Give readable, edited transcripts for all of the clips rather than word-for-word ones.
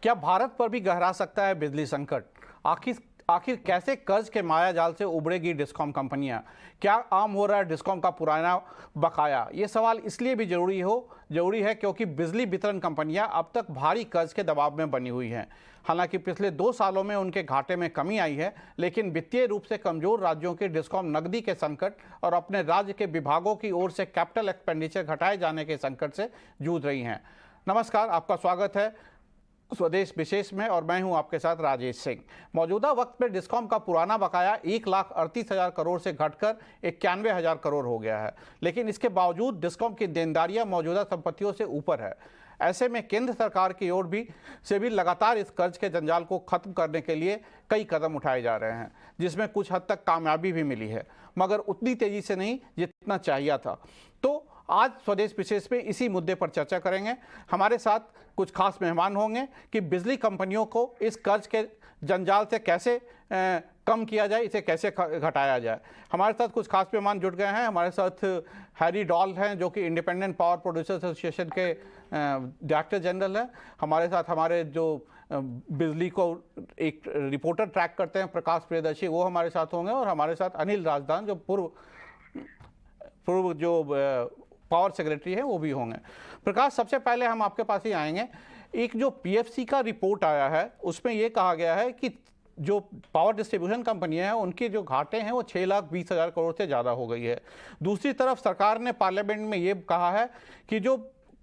क्या भारत पर भी गहरा सकता है बिजली संकट? आखिर आखिर कैसे कर्ज के माया जाल से उबरेगी डिस्कॉम कंपनियां? क्या आम हो रहा है डिस्कॉम का पुराना बकाया? ये सवाल इसलिए भी जरूरी है क्योंकि बिजली वितरण कंपनियां अब तक भारी कर्ज के दबाव में बनी हुई हैं। हालांकि पिछले 2 सालों में उनके घाटे में कमी आई है, लेकिन वित्तीय रूप से कमजोर राज्यों के डिस्कॉम नकदी के संकट और अपने राज्य के विभागों की ओर से कैपिटल एक्सपेंडिचर घटाए जाने के संकट से जूझ रही हैं। नमस्कार, आपका स्वागत है स्वदेश विशेष में और मैं हूं आपके साथ राजेश सिंह। मौजूदा वक्त में डिस्कॉम का पुराना बकाया 1,38,000 करोड़ से घटकर 91,000 करोड़ हो गया है, लेकिन इसके बावजूद डिस्कॉम की देनदारियां मौजूदा संपत्तियों से ऊपर है। ऐसे में केंद्र सरकार की ओर से भी लगातार इस कर्ज के जंजाल को खत्म करने के लिए कई कदम उठाए जा रहे हैं, जिसमें कुछ हद तक कामयाबी भी मिली है, मगर उतनी तेजी से नहीं जितना चाहिए था। तो आज स्वदेश विशेष में इसी मुद्दे पर चर्चा करेंगे। हमारे साथ कुछ खास मेहमान होंगे कि बिजली कंपनियों को इस कर्ज के जंजाल से कैसे कम किया जाए, इसे कैसे घटाया जाए। हमारे साथ कुछ खास मेहमान जुड़ गए हैं। हमारे साथ हैरी डॉल हैं, जो कि इंडिपेंडेंट पावर प्रोड्यूसर्स एसोसिएशन के डायरेक्टर जनरल हैं। हमारे साथ हमारे जो बिजली को एक रिपोर्टर ट्रैक करते हैं, प्रकाश प्रियदर्शी, वो हमारे साथ होंगे। और हमारे साथ अनिल राजदान, जो पूर्व जो पावर सेक्रेटरी है, वो भी होंगे। प्रकाश, सबसे पहले हम आपके पास ही आएंगे। एक जो पीएफसी का रिपोर्ट आया है, उसमें ये कहा गया है कि जो पावर डिस्ट्रीब्यूशन कंपनियां हैं, उनके जो घाटे हैं वो 6,20,000 करोड़ से ज़्यादा हो गई है। दूसरी तरफ सरकार ने पार्लियामेंट में ये कहा है कि जो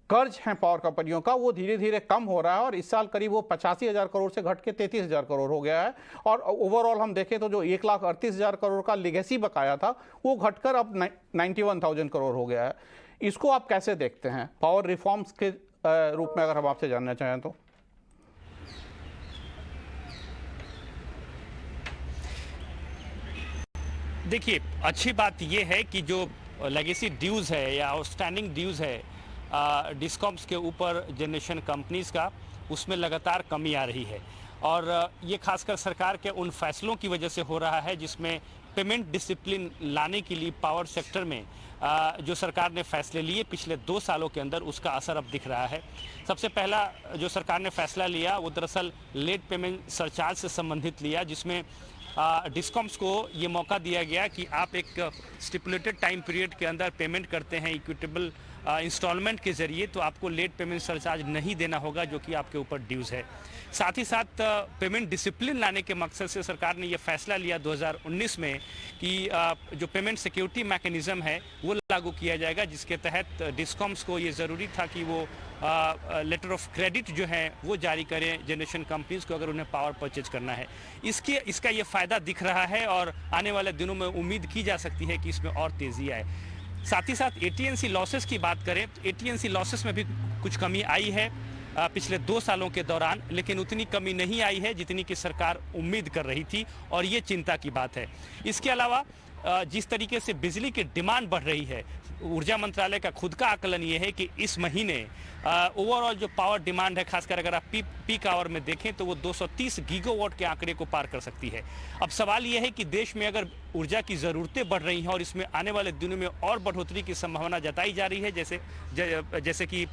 कर्ज हैं पावर कंपनियों का, वो धीरे धीरे कम हो रहा है और इस साल करीब वो 85,000 करोड़ से घट के 33,000 करोड़ हो गया है। और ओवरऑल हम देखें तो जो 1,38,000 करोड़ का लिगेसी बकाया था, वो घटकर अब 91,000 करोड़ हो गया है। इसको आप कैसे देखते हैं पावर रिफॉर्म्स के रूप में, अगर हम आपसे जानना चाहें तो? देखिए, अच्छी बात यह है कि जो लेगेसी ड्यूज़ है या आउटस्टैंडिंग ड्यूज़ है डिस्कॉम्स के ऊपर जनरेशन कंपनीज का, उसमें लगातार कमी आ रही है। और ये खासकर सरकार के उन फैसलों की वजह से हो रहा है जिसमें पेमेंट डिसिप्लिन लाने के लिए पावर सेक्टर में जो सरकार ने फैसले लिए पिछले 2 सालों के अंदर, उसका असर अब दिख रहा है। सबसे पहला जो सरकार ने फैसला लिया वो दरअसल लेट पेमेंट सरचार्ज से संबंधित लिया, जिसमें डिस्कॉम्स को ये मौका दिया गया कि आप एक स्टिपुलेटेड टाइम पीरियड के अंदर पेमेंट करते हैं इक्विटेबल इंस्टॉलमेंट के जरिए, तो आपको लेट पेमेंट सरचार्ज नहीं देना होगा, जो कि आपके ऊपर ड्यूज़ है। साथ ही साथ पेमेंट डिसिप्लिन लाने के मकसद से सरकार ने यह फैसला लिया 2019 में कि जो पेमेंट सिक्योरिटी मैकेनिज्म है वो लागू किया जाएगा, जिसके तहत डिस्कॉम्स को ये ज़रूरी था कि वो लेटर ऑफ क्रेडिट जो है वो जारी करें जनरेशन कंपनीज को, अगर उन्हें पावर परचेज करना है। इसका ये फ़ायदा दिख रहा है और आने वाले दिनों में उम्मीद की जा सकती है कि इसमें और तेज़ी आए। साथ ही साथ एटीएनसी लॉसेस की बात करें तो एटीएनसी लॉसेस में भी कुछ कमी आई है पिछले 2 सालों के दौरान, लेकिन उतनी कमी नहीं आई है जितनी कि सरकार उम्मीद कर रही थी, और ये चिंता की बात है। इसके अलावा जिस तरीके से बिजली की डिमांड बढ़ रही है, ऊर्जा मंत्रालय का खुद का आकलन ये है कि इस महीने ओवरऑल जो पावर डिमांड है, खासकर अगर आप पीक आवर में देखें तो वो 230 गीगावाट के आंकड़े को पार कर सकती है। अब सवाल ये है कि देश में अगर ऊर्जा की ज़रूरतें बढ़ रही हैं और इसमें आने वाले दिनों में और बढ़ोतरी की संभावना जताई जा रही है, जैसे कि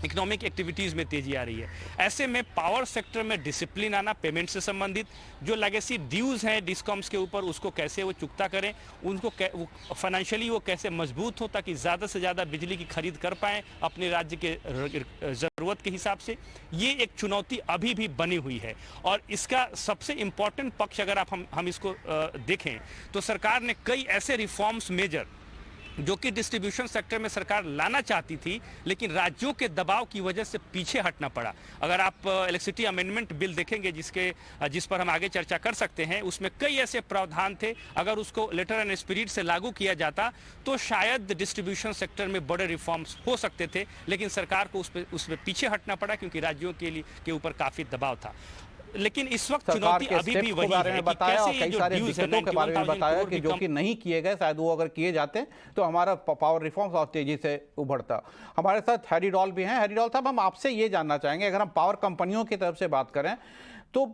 इकोनॉमिक एक्टिविटीज़ में तेजी आ रही है, ऐसे में पावर सेक्टर में डिसिप्लिन आना, पेमेंट से संबंधित जो लेगेसी ड्यूज़ हैं डिस्कॉम्स के ऊपर, उसको कैसे वो चुकता करें, उनको फाइनेंशियली वो कैसे मजबूत हो ताकि ज़्यादा से ज़्यादा बिजली की खरीद कर पाएँ अपने राज्य के ज़रूरत के हिसाब से, ये एक चुनौती अभी भी बनी हुई है। और इसका सबसे इम्पॉर्टेंट पक्ष अगर आप हम इसको देखें तो सरकार ने कई ऐसे रिफॉर्म्स मेजर जो कि डिस्ट्रीब्यूशन सेक्टर में सरकार लाना चाहती थी, लेकिन राज्यों के दबाव की वजह से पीछे हटना पड़ा। अगर आप इलेक्ट्रिसिटी अमेंडमेंट बिल देखेंगे जिस पर हम आगे चर्चा कर सकते हैं, उसमें कई ऐसे प्रावधान थे, अगर उसको लेटर एंड स्पिरिट से लागू किया जाता तो शायद डिस्ट्रीब्यूशन सेक्टर में बड़े रिफॉर्म्स हो सकते थे, लेकिन सरकार को उस पर पीछे हटना पड़ा क्योंकि राज्यों के ऊपर काफ़ी दबाव था। लेकिन इस वक्त चुनौती अभी भी वही है कि बताया और कई सारे दिक्कतों के बारे में बताया कि जो कि नहीं किए गए, शायद वो अगर किए जाते तो हमारा पावर रिफॉर्म्स और तेजी से उभरता। हमारे साथ हैरी डॉल भी हैं। हैरी डॉल साहब, हम आपसे ये जानना चाहेंगे, अगर हम पावर कंपनियों की तरफ से बात करें तो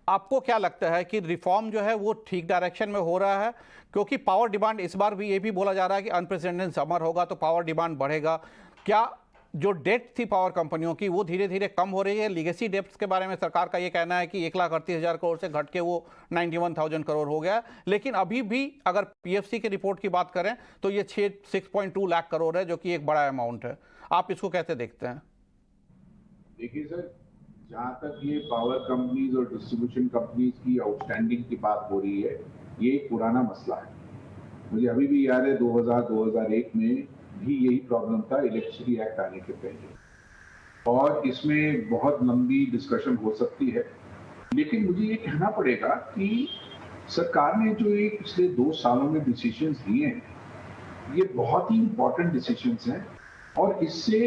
आपको क्या लगता है कि रिफॉर्म जो है वो ठीक डायरेक्शन में हो रहा है? क्योंकि पावर डिमांड इस बार भी ये भी बोला जा रहा है कि अनप्रेसिडेंटेड समर होगा तो पावर डिमांड बढ़ेगा। क्या जो डेट थी पावर कंपनियों की वो धीरे धीरे कम हो रही है। लीगेसी डेट्स के बारे में सरकार का ये कहना है कि 1,38,000 करोड़ से घट के वो 91,000 करोड़ हो गया। लेकिन अभी भी अगर पीएफसी की रिपोर्ट की बात करें तो ये 6.2 लाख करोड़ है, जो कि एक बड़ा अमाउंट है। आप इसको कैसे देखते हैं? देखिए सर, जहाँ तक ये पावर कंपनीज और डिस्ट्रीब्यूशन कंपनीज की आउटस्टैंडिंग की बात हो रही है, ये एक पुराना मसला है। मुझे अभी भी याद है 2000-2001 में भी यही प्रॉब्लम था इलेक्ट्रिसिटी एक्ट आने के पहले, और इसमें बहुत लंबी डिस्कशन हो सकती है। लेकिन मुझे ये कहना पड़ेगा कि सरकार ने जो ये पिछले 2 सालों में डिसीजंस लिए हैं, ये बहुत ही इंपॉर्टेंट डिसीजंस हैं। और इससे,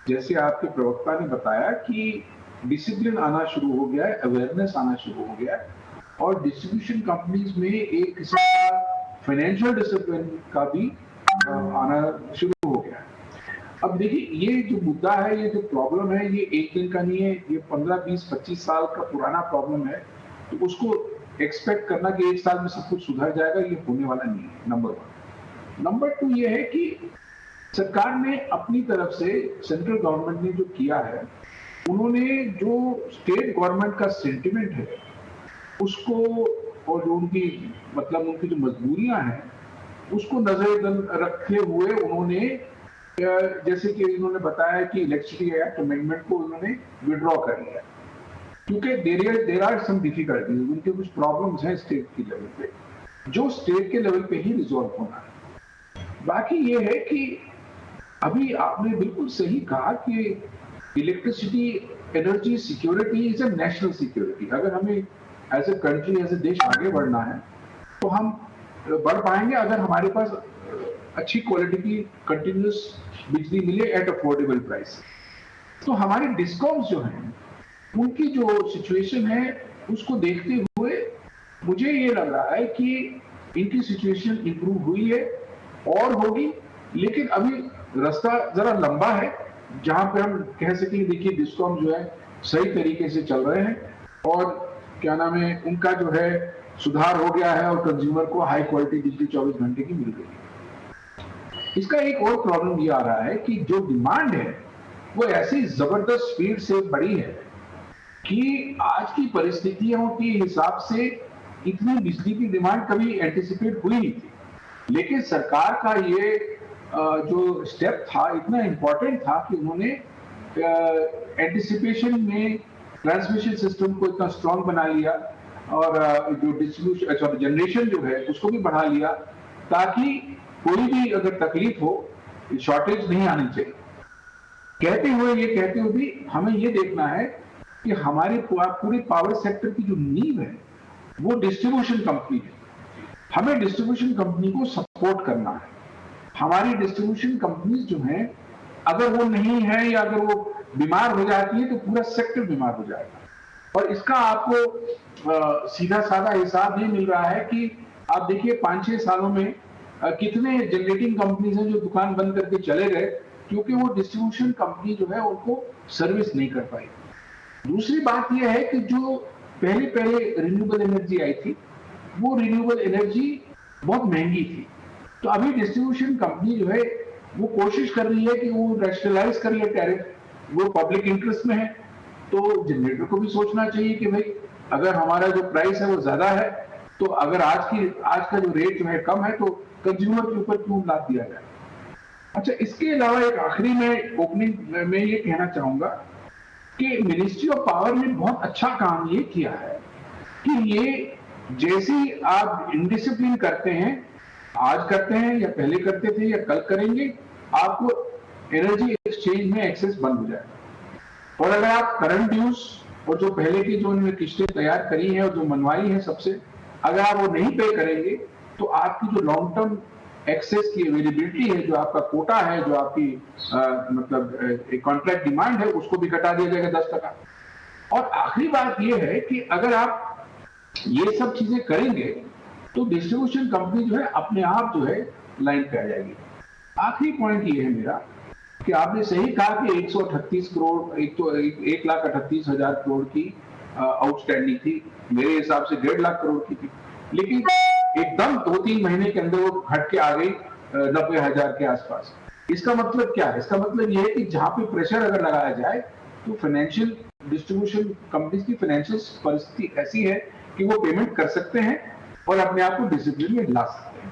जैसे आपके प्रवक्ता ने बताया, कि डिसिप्लिन आना शुरू हो गया है, अवेयरनेस आना शुरू हो गया है, और डिस्ट्रीब्यूशन कंपनीज में एक किस्म का फाइनेंशियल डिसिप्लिन का भी आना शुरू हो गया है। अब देखिए, ये जो मुद्दा है, ये जो प्रॉब्लम है, ये एक दिन का नहीं है, ये 15, 20, 25 साल का पुराना प्रॉब्लम है। तो उसको एक्सपेक्ट करना कि एक साल में सब कुछ सुधर जाएगा, ये होने वाला नहीं है, नंबर 1। नंबर 2 ये है कि सरकार ने अपनी तरफ से, सेंट्रल गवर्नमेंट ने जो किया है, उन्होंने जो स्टेट गवर्नमेंट का सेंटिमेंट है उसको, और जो उनकी उनकी जो मजबूरियां हैं उसको नजर रखते हुए उन्होंने, जैसे कि उन्होंने बताया कि इलेक्ट्रिसिटी एक्ट अमेंडमेंट को उन्होंने विड्रॉ कर लिया, क्योंकि देयर आर सम डिफिकल्टीज, उनके कुछ प्रॉब्लम्स हैं स्टेट की लेवल पे, जो स्टेट के लेवल पे ही रिजॉल्व होना है। बाकी ये है कि अभी आपने बिल्कुल सही कहा कि electricity energy security is a national security. अगर हमें as a country, as a देश आगे बढ़ना है, तो हम बढ़ पाएंगे अगर हमारे पास अच्छी क्वालिटी की कंटिन्यूस बिजली मिले एट अफोर्डेबल प्राइस। तो हमारे डिस्कॉम्स जो हैं, उनकी जो सिचुएशन है उसको देखते हुए मुझे ये लग रहा है कि इनकी सिचुएशन इंप्रूव हुई है और होगी। लेकिन अभी रास्ता जरा लंबा है जहां पे हम कह सकें, देखिए डिस्कॉम जो है सही तरीके से चल रहे हैं, और क्या नाम है, उनका जो है सुधार हो गया है, और कंज्यूमर को हाई क्वालिटी बिजली 24 घंटे की मिल गई है। इसका एक और प्रॉब्लम ये आ रहा है कि जो डिमांड है वो ऐसी जबरदस्त स्पीड से बढ़ी है कि आज की परिस्थितियों के हिसाब से इतनी बिजली की डिमांड कभी एंटिसिपेट हुई नहीं थी। लेकिन सरकार का ये जो स्टेप था इतना इंपॉर्टेंट था कि उन्होंने एंटिसिपेशन में ट्रांसमिशन सिस्टम को इतना स्ट्रांग बना लिया, और जो डिस्ट्रीब्यूशन जनरेशन जो है उसको भी बढ़ा लिया, ताकि कोई भी अगर तकलीफ हो, शॉर्टेज नहीं आनी चाहिए। कहते हुए भी हमें ये देखना है कि हमारे पूरे पावर सेक्टर की जो नींव है वो डिस्ट्रीब्यूशन कंपनी है। हमें डिस्ट्रीब्यूशन कंपनी को सपोर्ट करना है। हमारी डिस्ट्रीब्यूशन कंपनीज जो हैं, अगर वो नहीं है या अगर वो बीमार हो जाती है तो पूरा सेक्टर बीमार हो जाएगा। और इसका आपको सीधा साधा हिसाब नहीं मिल रहा है कि आप देखिए 5-6 सालों में कितने जनरेटिंग कंपनीज हैं जो दुकान बंद करके चले गए, क्योंकि वो डिस्ट्रीब्यूशन कंपनी जो है उनको सर्विस नहीं कर पाई। दूसरी बात यह है कि जो पहले रिन्यूएबल एनर्जी आई थी, वो रिन्यूएबल एनर्जी बहुत महंगी थी। तो अभी डिस्ट्रीब्यूशन कंपनी जो है वो कोशिश कर रही है कि वो रैशनलाइज कर ले टैरिफ, वो पब्लिक इंटरेस्ट में है। तो जनरेटर को भी सोचना चाहिए कि भाई अगर हमारा जो प्राइस है वो ज्यादा है, तो अगर आज का जो रेट जो है कम है, तो कंज्यूमर के ऊपर क्यों लाद दिया जाए। अच्छा, इसके अलावा एक आखिरी में ओपनिंग में ये कहना चाहूंगा कि मिनिस्ट्री ऑफ पावर ने बहुत अच्छा काम ये किया है कि ये जैसे आप इनडिसिप्लिन करते हैं, आज करते हैं या पहले करते थे या कल करेंगे, आपको एनर्जी एक्सचेंज में एक्सेस बंद हो जाएगा। और अगर आप करंट ड्यूज और जो पहले की जो उन्होंने किस्तें तैयार करी हैं और जो मनवाई है सबसे, अगर आप वो नहीं पे करेंगे तो आपकी जो लॉन्ग टर्म एक्सेस की अवेलेबिलिटी है, जो आपका कोटा है, जो आपकी एक कॉन्ट्रैक्ट डिमांड है, उसको भी घटा दिया जाएगा 10%। और आखिरी बात यह है कि अगर आप ये सब चीजें करेंगे तो डिस्ट्रीब्यूशन कंपनी जो है अपने आप जो है लाइन पे आ जाएगी। आखिरी पॉइंट ये है मेरा कि आपने सही कहा कि 138 करोड़, 1,38,000 करोड़ की आउटस्टैंडिंग थी। मेरे हिसाब से 1.5 लाख करोड़ की थी, लेकिन एकदम 2-3 महीने के अंदर वो घट के आ गई 90,000 के आसपास। इसका मतलब क्या है? इसका मतलब ये है कि जहां पे प्रेशर अगर लगाया जाए तो फाइनेंशियल डिस्ट्रीब्यूशन कंपनीज की फाइनेंशियल परिस्थिति ऐसी है कि वो पेमेंट कर सकते हैं और अपने आप को डिसिप्लिन में ला सकते हैं।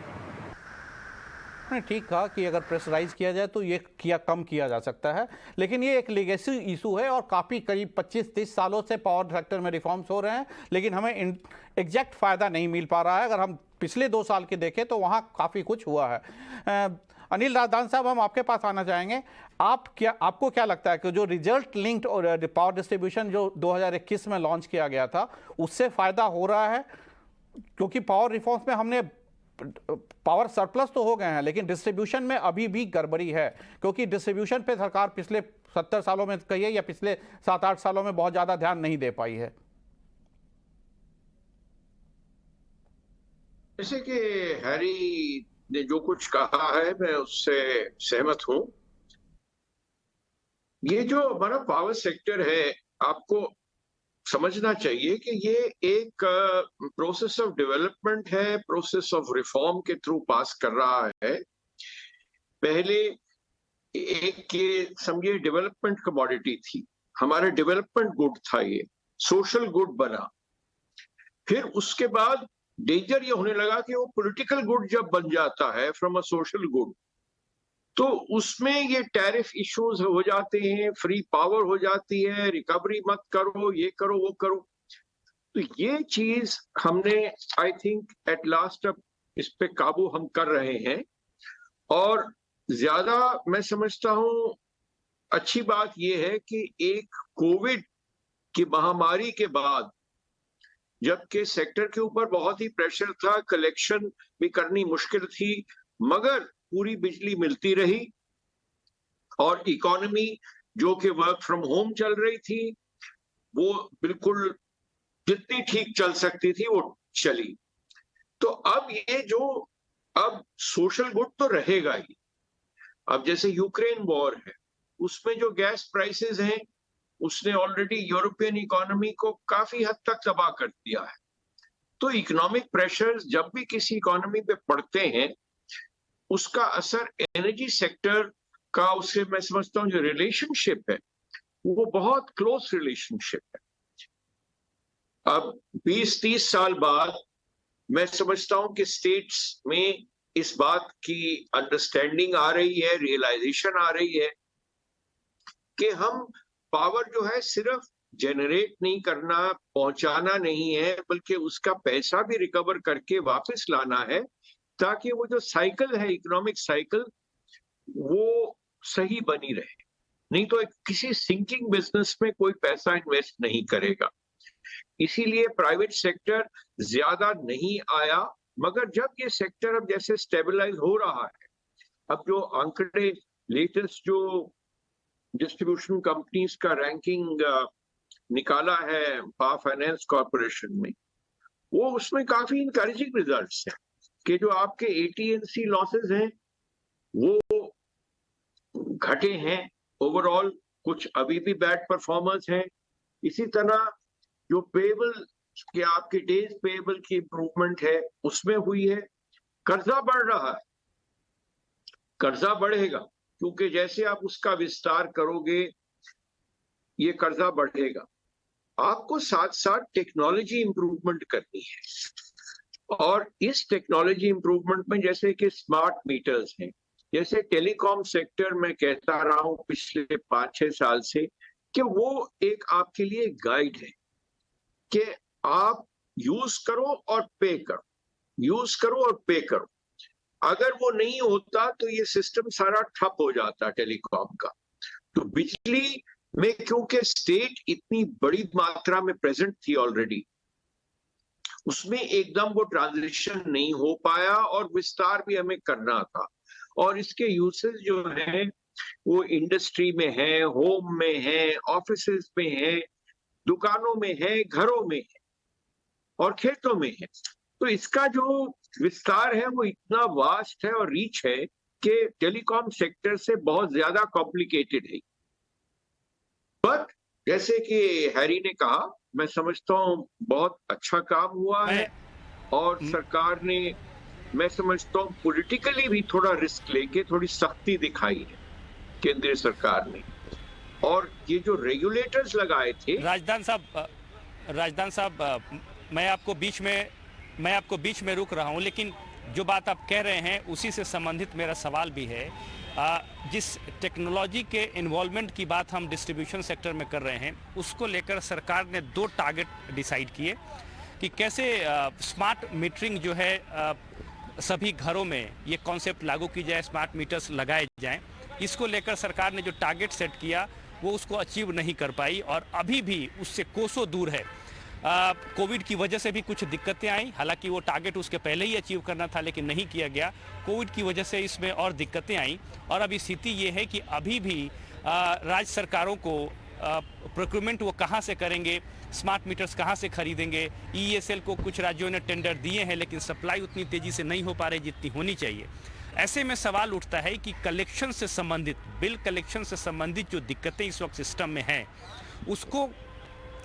नहीं, ठीक कहा कि अगर प्रेशराइज किया जाए तो ये कम किया जा सकता है, लेकिन ये एक लेगेसी इशू है और काफ़ी करीब 25-30 सालों से पावर सेक्टर में रिफॉर्म्स हो रहे हैं, लेकिन हमें एग्जैक्ट फ़ायदा नहीं मिल पा रहा है। अगर हम पिछले 2 साल के देखें तो वहाँ काफ़ी कुछ हुआ है। अनिल राजदान साहब, हम आपके पास आना चाहेंगे। आपको क्या लगता है कि जो रिजल्ट लिंक्ड और पावर डिस्ट्रीब्यूशन जो 2021 में लॉन्च किया गया था, उससे फ़ायदा हो रहा है? क्योंकि पावर रिफॉर्म्स में हमने पावर सरप्लस तो हो गए हैं, लेकिन डिस्ट्रीब्यूशन में अभी भी गड़बड़ी है, क्योंकि डिस्ट्रीब्यूशन पे सरकार पिछले 70 सालों में कहिए या पिछले 7-8 सालों में बहुत ज़्यादा ध्यान नहीं दे पाई है। जैसे कि हैरी ने जो कुछ कहा है मैं उससे सहमत हूं। ये जो हमारा पावर सेक्टर है, आपको समझना चाहिए कि ये एक प्रोसेस ऑफ डेवलपमेंट है, प्रोसेस ऑफ रिफॉर्म के थ्रू पास कर रहा है। पहले एक ये समझिए डेवलपमेंट कमोडिटी थी, हमारा डेवलपमेंट गुड था, ये सोशल गुड बना। फिर उसके बाद डेंजर ये होने लगा कि वो पॉलिटिकल गुड जब बन जाता है फ्रॉम अ सोशल गुड, तो उसमें ये टैरिफ इश्यूज हो जाते हैं, फ्री पावर हो जाती है, रिकवरी मत करो, ये करो वो करो। तो ये चीज हमने आई थिंक एट लास्ट अब इस पे काबू हम कर रहे हैं। और ज्यादा मैं समझता हूं अच्छी बात यह है कि एक कोविड की महामारी के बाद जबकि सेक्टर के ऊपर बहुत ही प्रेशर था, कलेक्शन भी करनी मुश्किल थी, मगर पूरी बिजली मिलती रही और इकोनॉमी जो कि वर्क फ्रॉम होम चल रही थी वो बिल्कुल जितनी ठीक चल सकती थी वो चली। तो अब ये जो अब सोशल गुड तो रहेगा ही। अब जैसे यूक्रेन वॉर है, उसमें जो गैस प्राइसेस हैं उसने ऑलरेडी यूरोपियन इकोनॉमी को काफी हद तक तबाह कर दिया है। तो इकोनॉमिक प्रेशर्स जब भी किसी इकोनॉमी पे पड़ते हैं उसका असर एनर्जी सेक्टर का, उससे मैं समझता हूं जो रिलेशनशिप है वो बहुत क्लोज रिलेशनशिप है। अब 20-30 साल बाद मैं समझता हूं कि स्टेट्स में इस बात की अंडरस्टैंडिंग आ रही है, रियलाइजेशन आ रही है कि हम पावर जो है सिर्फ जनरेट नहीं करना, पहुंचाना नहीं है, बल्कि उसका पैसा भी रिकवर करके वापस लाना है, ताकि वो जो साइकिल है, इकोनॉमिक साइकिल, वो सही बनी रहे। नहीं तो किसी सिंकिंग बिजनेस में कोई पैसा इन्वेस्ट नहीं करेगा। इसीलिए प्राइवेट सेक्टर ज्यादा नहीं आया, मगर जब ये सेक्टर अब जैसे स्टेबलाइज हो रहा है, अब जो आंकड़े लेटेस्ट जो डिस्ट्रीब्यूशन कंपनीज का रैंकिंग निकाला है पावर फाइनेंस कॉर्पोरेशन में, वो उसमें काफी इंकरेजिंग रिजल्ट्स हैं कि जो आपके एटीएनसी लॉसेस हैं वो घटे हैं ओवरऑल, कुछ अभी भी बैड परफॉर्मर्स हैं। इसी तरह जो पेएबल के आपके डेज पेएबल की इंप्रूवमेंट है उसमें हुई है। कर्जा बढ़ रहा है, कर्जा बढ़ेगा क्योंकि जैसे आप उसका विस्तार करोगे ये कर्जा बढ़ेगा। आपको साथ साथ टेक्नोलॉजी इंप्रूवमेंट करनी है और इस टेक्नोलॉजी इंप्रूवमेंट में जैसे कि स्मार्ट मीटर्स हैं, जैसे टेलीकॉम सेक्टर में कहता रहा हूं पिछले 5-6 साल से कि वो एक आपके लिए गाइड है कि आप यूज करो और पे करो, यूज करो और पे करो। अगर वो नहीं होता तो ये सिस्टम सारा ठप हो जाता टेलीकॉम का। तो बिजली में क्योंकि स्टेट इतनी बड़ी मात्रा में प्रेजेंट थी ऑलरेडी, उसमें एकदम वो ट्रांजिशन नहीं हो पाया और विस्तार भी हमें करना था। और इसके यूसेज जो है वो इंडस्ट्री में है, होम में है, ऑफिसेज में है, दुकानों में है, घरों में है और खेतों में है। तो इसका जो विस्तार है वो इतना वास्ट है और रीच है कि टेलीकॉम सेक्टर से बहुत ज्यादा कॉम्प्लिकेटेड है। बट जैसे कि हैरी ने कहा, मैं समझता हूं बहुत अच्छा काम हुआ है और सरकार ने मैं समझता हूँ पॉलिटिकली भी थोड़ा रिस्क लेके थोड़ी सख्ती दिखाई है केंद्रीय सरकार ने। और ये जो रेगुलेटर्स लगाए थे, राजदान साहब, मैं आपको बीच में रोक रहा हूं, लेकिन जो बात आप कह रहे हैं उसी से संबंधित मेरा सवाल भी है। जिस टेक्नोलॉजी के इन्वॉल्वमेंट की बात हम डिस्ट्रीब्यूशन सेक्टर में कर रहे हैं, उसको लेकर सरकार ने 2 टारगेट डिसाइड किए कि कैसे स्मार्ट मीटरिंग जो है सभी घरों में ये कॉन्सेप्ट लागू की जाए, स्मार्ट मीटर्स लगाए जाएं। इसको लेकर सरकार ने जो टारगेट सेट किया वो उसको अचीव नहीं कर पाई और अभी भी उससे कोसों दूर है। कोविड की वजह से भी कुछ दिक्कतें आई, हालांकि वो टारगेट उसके पहले ही अचीव करना था लेकिन नहीं किया गया। कोविड की वजह से इसमें और दिक्कतें आई और अब स्थिति ये है कि अभी भी राज्य सरकारों को प्रोक्योरमेंट वो कहाँ से करेंगे, स्मार्ट मीटर्स कहाँ से खरीदेंगे। ईएसएल को कुछ राज्यों ने टेंडर दिए हैं लेकिन सप्लाई उतनी तेज़ी से नहीं हो पा रही जितनी होनी चाहिए। ऐसे में सवाल उठता है कि कलेक्शन से संबंधित, बिल कलेक्शन से संबंधित जो दिक्कतें इस वक्त सिस्टम में हैं, उसको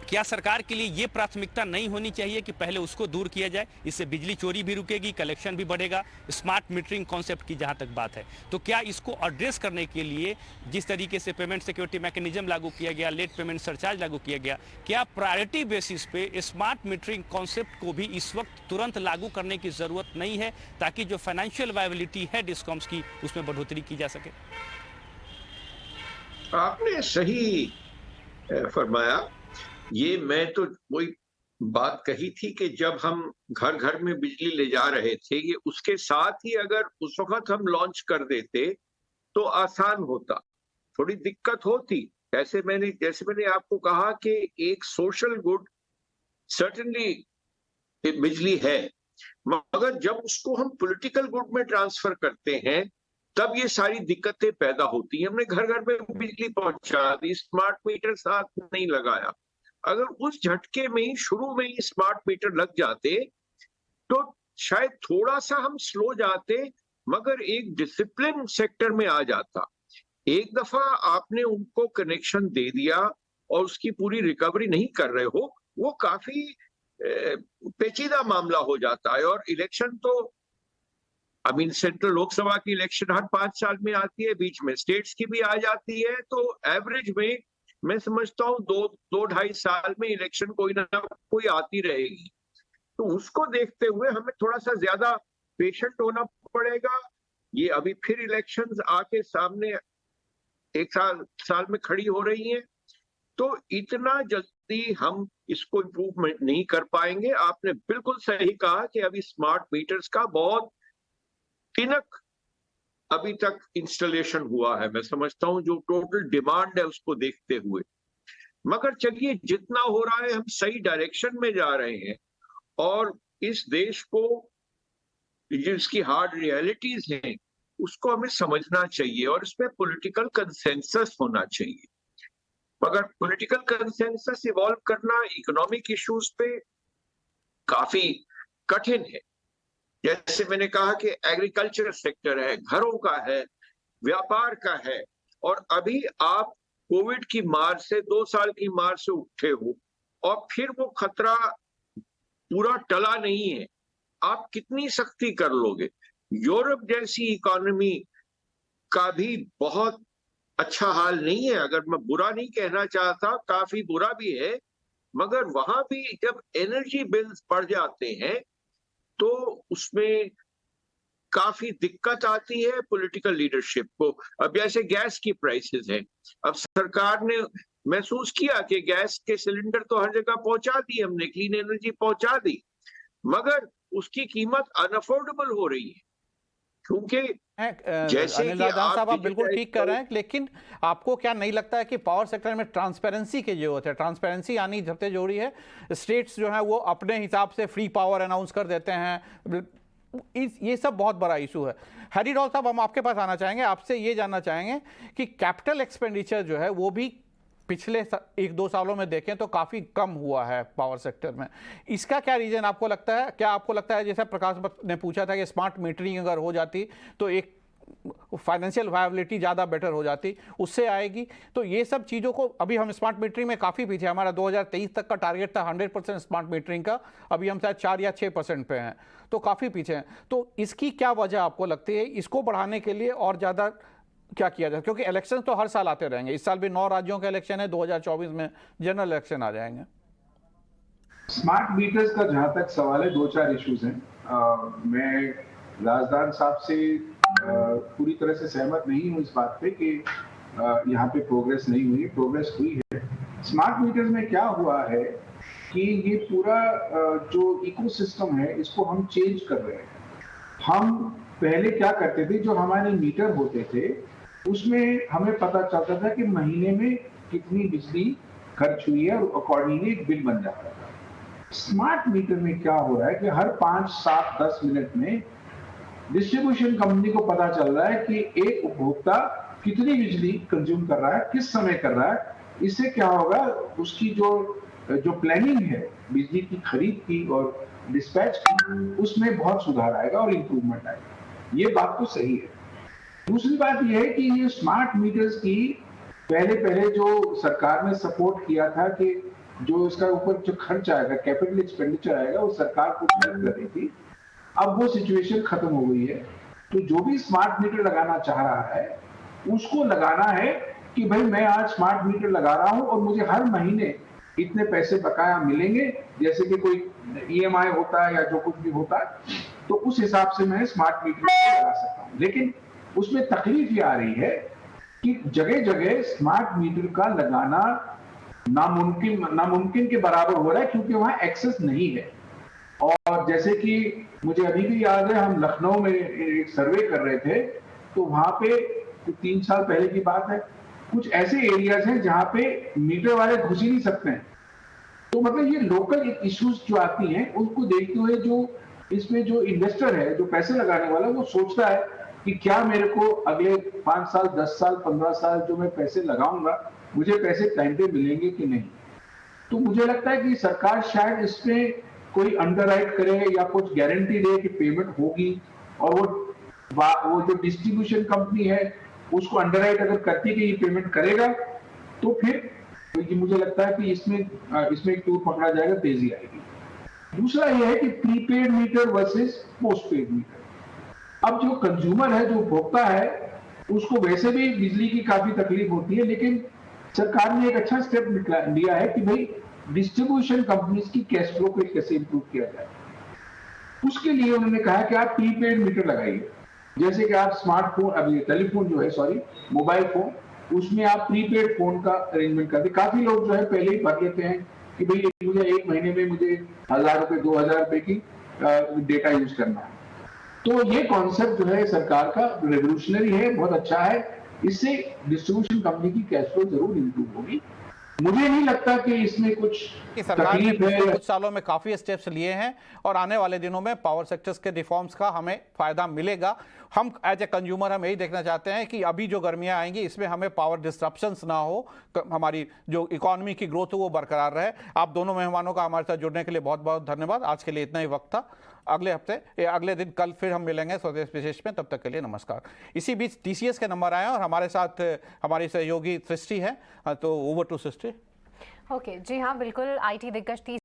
क्या सरकार के लिए ये प्राथमिकता नहीं होनी चाहिए कि पहले उसको दूर किया जाए? इससे बिजली चोरी भी रुकेगी, कलेक्शन भी बढ़ेगा। स्मार्ट मीटरिंग कॉन्सेप्ट की जहां तक बात है, तो क्या इसको एड्रेस करने के लिए जिस तरीके से पेमेंट सिक्योरिटी मैकेनिज्म लागू किया गया, लेट पेमेंट सरचार्ज लागू किया गया, क्या प्रायोरिटी बेसिस पे स्मार्ट मीटरिंग कॉन्सेप्ट को भी इस वक्त तुरंत लागू करने की जरूरत नहीं है ताकि जो फाइनेंशियल वायबिलिटी है डिस्कॉम्स की उसमें बढ़ोतरी की जा सके? आपने सही फरमाया। ये मैं तो वही बात कही थी कि जब हम घर घर में बिजली ले जा रहे थे, ये उसके साथ ही अगर उस वक्त हम लॉन्च कर देते तो आसान होता। थोड़ी दिक्कत होती, जैसे मैंने आपको कहा कि एक सोशल गुड सर्टेनली बिजली है, मगर जब उसको हम पॉलिटिकल गुड में ट्रांसफर करते हैं तब ये सारी दिक्कतें पैदा होती हैं। हमने घर घर में बिजली पहुंचा दी, स्मार्ट मीटर साथ नहीं लगाया। अगर उस झटके में ही शुरू में ही स्मार्ट मीटर लग जाते तो शायद थोड़ा सा हम स्लो जाते, मगर एक डिसिप्लिन सेक्टर में आ जाता। एक दफा आपने उनको कनेक्शन दे दिया और उसकी पूरी रिकवरी नहीं कर रहे हो, वो काफी पेचीदा मामला हो जाता है। और इलेक्शन तो सेंट्रल लोकसभा की इलेक्शन हर 5 साल में आती है, बीच में स्टेट्स की भी आ जाती है, तो एवरेज में मैं समझता हूँ 2-2.5 साल में इलेक्शन कोई ना कोई आती रहेगी। तो उसको देखते हुए हमें थोड़ा सा ज्यादा पेशेंट होना पड़ेगा। ये अभी फिर इलेक्शंस आके सामने 1 साल में खड़ी हो रही हैं, तो इतना जल्दी हम इसको इम्प्रूवमेंट नहीं कर पाएंगे। आपने बिल्कुल सही कहा कि अभी स्मार्ट मीटर्स का बहुत तिनक अभी तक इंस्टॉलेशन हुआ है। मैं समझता हूं जो टोटल डिमांड है उसको देखते हुए, मगर चलिए जितना हो रहा है हम सही डायरेक्शन में जा रहे हैं और इस देश को जिसकी हार्ड रियलिटीज हैं उसको हमें समझना चाहिए और इसमें पॉलिटिकल कंसेंसस होना चाहिए। मगर पॉलिटिकल कंसेंसस इवॉल्व करना इकोनॉमिक इश्यूज पे काफी कठिन है। जैसे मैंने कहा कि एग्रीकल्चर सेक्टर है, घरों का है, व्यापार का है, और अभी आप कोविड की मार से 2 साल की मार से उठे हो और फिर वो खतरा पूरा टला नहीं है। आप कितनी सख्ती कर लोगे? यूरोप जैसी इकोनॉमी का भी बहुत अच्छा हाल नहीं है, अगर मैं बुरा नहीं कहना चाहता, काफी बुरा भी है, मगर वहां भी जब एनर्जी बिल्स बढ़ जाते हैं तो उसमें काफी दिक्कत आती है पॉलिटिकल लीडरशिप को। अब जैसे गैस की प्राइसेस हैं, अब सरकार ने महसूस किया कि गैस के सिलेंडर तो हर जगह पहुंचा दी हमने, क्लीन एनर्जी पहुंचा दी, मगर उसकी कीमत अनअफोर्डेबल हो रही है। क्योंकि जैसे अनिल राजदान साहब, आप बिल्कुल ठीक कर रहे हैं, लेकिन आपको क्या नहीं लगता है कि पावर सेक्टर में ट्रांसपेरेंसी की जरूरत है? ट्रांसपेरेंसी आनी सबसे जरूरी है। स्टेट्स जो है वो अपने हिसाब से फ्री पावर अनाउंस कर देते हैं, ये सब बहुत बड़ा इशू है। हरी रॉल साहब, हम आपके पास आना चाहेंगे, आपसे ये जानना चाहेंगे कि कैपिटल एक्सपेंडिचर जो है वो भी पिछले 1-2 सालों में देखें तो काफ़ी कम हुआ है पावर सेक्टर में। इसका क्या रीज़न आपको लगता है? क्या आपको लगता है, जैसे प्रकाश ने पूछा था कि स्मार्ट मीटरिंग अगर हो जाती तो एक फाइनेंशियल वायबिलिटी ज़्यादा बेटर हो जाती, उससे आएगी। तो ये सब चीज़ों को अभी हम स्मार्ट मीटरिंग में काफ़ी पीछे, हमारा 2023 तक का टारगेट था 100% स्मार्ट मीटरिंग का, अभी हम शायद 4 या 6% पे हैं, तो काफ़ी पीछे हैं। तो इसकी क्या वजह आपको लगती है? इसको बढ़ाने के लिए और ज़्यादा क्या किया जाए? क्योंकि इलेक्शन तो हर साल आते रहेंगे, इस साल भी 9 राज्यों के इलेक्शन है, 2024 में जनरल इलेक्शन आ जाएंगे। स्मार्ट मीटर्स का जहां तक सवाल है, 2-4 इश्यूज हैं। मैं राजदान साहब से पूरी तरह से सहमत नहीं हूं इस बात पे कि यहाँ पे प्रोग्रेस नहीं हुई, प्रोग्रेस हुई है। स्मार्ट मीटर्स में क्या हुआ है कि ये पूरा जो इकोसिस्टम है इसको हम चेंज कर रहे हैं। हम पहले क्या करते थे, जो हमारे मीटर होते थे उसमें हमें पता चलता था कि महीने में कितनी बिजली खर्च हुई है और अकॉर्डिंगली एक बिल बन जाता था। स्मार्ट मीटर में क्या हो रहा है कि हर 5, 7, 10 मिनट में डिस्ट्रीब्यूशन कंपनी को पता चल रहा है कि एक उपभोक्ता कितनी बिजली कंज्यूम कर रहा है, किस समय कर रहा है। इससे क्या होगा, उसकी जो प्लानिंग है बिजली की खरीद की और डिस्पैच की, उसमें बहुत सुधार आएगा और इंप्रूवमेंट आएगा। ये बात तो सही है। दूसरी बात यह है कि ये स्मार्ट मीटर्स की पहले जो सरकार ने सपोर्ट किया था कि जो इसका ऊपर जो खर्च आएगा, कैपिटल एक्सपेंडिचर आएगा, वो सरकार को हेल्प कर रही थी। अब वो सिचुएशन खत्म हो गई है। तो जो भी स्मार्ट मीटर लगाना चाह रहा है उसको लगाना है कि भाई मैं आज स्मार्ट मीटर लगा रहा हूं और मुझे हर महीने इतने पैसे बकाया मिलेंगे, जैसे कि कोई ईएमआई होता है या जो कुछ भी होता है, तो उस हिसाब से मैं स्मार्ट मीटर लगा सकता हूं। लेकिन उसमें तकलीफ ये आ रही है कि जगह जगह स्मार्ट मीटर का लगाना नामुमकिन के बराबर हो रहा है, क्योंकि वहां एक्सेस नहीं है। और जैसे कि मुझे अभी भी याद है, हम लखनऊ में एक सर्वे कर रहे थे, तो वहां पे 3 साल पहले की बात है, कुछ ऐसे एरियाज हैं जहां पे मीटर वाले घुस ही नहीं सकते हैं। तो मतलब ये लोकल इश्यूज जो आती हैं उनको देखते हुए जो इसमें जो इन्वेस्टर है, जो पैसे लगाने वाला, वो सोचता है कि क्या मेरे को अगले 5 साल, 10 साल, 15 साल जो मैं पैसे लगाऊंगा, मुझे पैसे टाइम पे मिलेंगे कि नहीं। तो मुझे लगता है कि सरकार शायद इसमें कोई अंडरराइट करे या कुछ गारंटी दे कि पेमेंट होगी, और वो जो डिस्ट्रीब्यूशन कंपनी है उसको अंडरराइट अगर करती है कि ये पेमेंट करेगा, तो फिर मुझे लगता है कि इसमें एक टूर पकड़ा जाएगा, तेजी आएगी। दूसरा यह है कि prepaid meter versus postpaid meter. अब जो कंज्यूमर है, जो उपभोक्ता है, उसको वैसे भी बिजली की काफी तकलीफ होती है, लेकिन सरकार ने एक अच्छा स्टेप लिया है कि भाई डिस्ट्रीब्यूशन कंपनीज की कैश फ्लो को कैसे इंप्रूव किया जाए। उसके लिए उन्होंने कहा कि आप प्रीपेड मीटर लगाइए, जैसे कि आप स्मार्टफोन, अभी टेलीफोन जो है, सॉरी मोबाइल फोन, उसमें आप प्रीपेड फोन का अरेंजमेंट करते। काफी लोग जो है पहले ही भर लेते हैं कि भाई मुझे एक महीने में मुझे 1000 रुपए, 2000 रुपए की डेटा यूज करना है। तो ये कॉन्सेप्ट जो है सरकार का रेवोल्यूशनरी है, बहुत अच्छा है। इससे डिस्ट्रीब्यूशन कंपनी की कैश फ्लो जरूर इंप्रूव होगी। मुझे नहीं लगता कि इसमें कुछ सरकार ने तकलीफ है। पिछले कुछ सालों में काफी स्टेप्स लिए हैं और आने वाले दिनों में पावर सेक्टर्स के रिफॉर्म्स का हमें फायदा मिलेगा। हम एज ए कंज्यूमर हम यही देखना चाहते हैं कि अभी जो गर्मियां आएंगी इसमें हमें पावर डिस्ट्रप्शंस ना हो, हमारी जो इकोनॉमी की ग्रोथ हो वो बरकरार रहे। आप दोनों मेहमानों का हमारे साथ जुड़ने के लिए बहुत बहुत धन्यवाद। आज के लिए इतना ही वक्त था। अगले हफ्ते अगले दिन कल फिर हम मिलेंगे स्वदेश विशेष में। तब तक के लिए नमस्कार। इसी बीच टीसीएस के नंबर आए और हमारे साथ हमारी सहयोगी सृष्टि है, तो ओवर टू सृष्टि। ओके जी हाँ, बिल्कुल। आईटी दिग्गज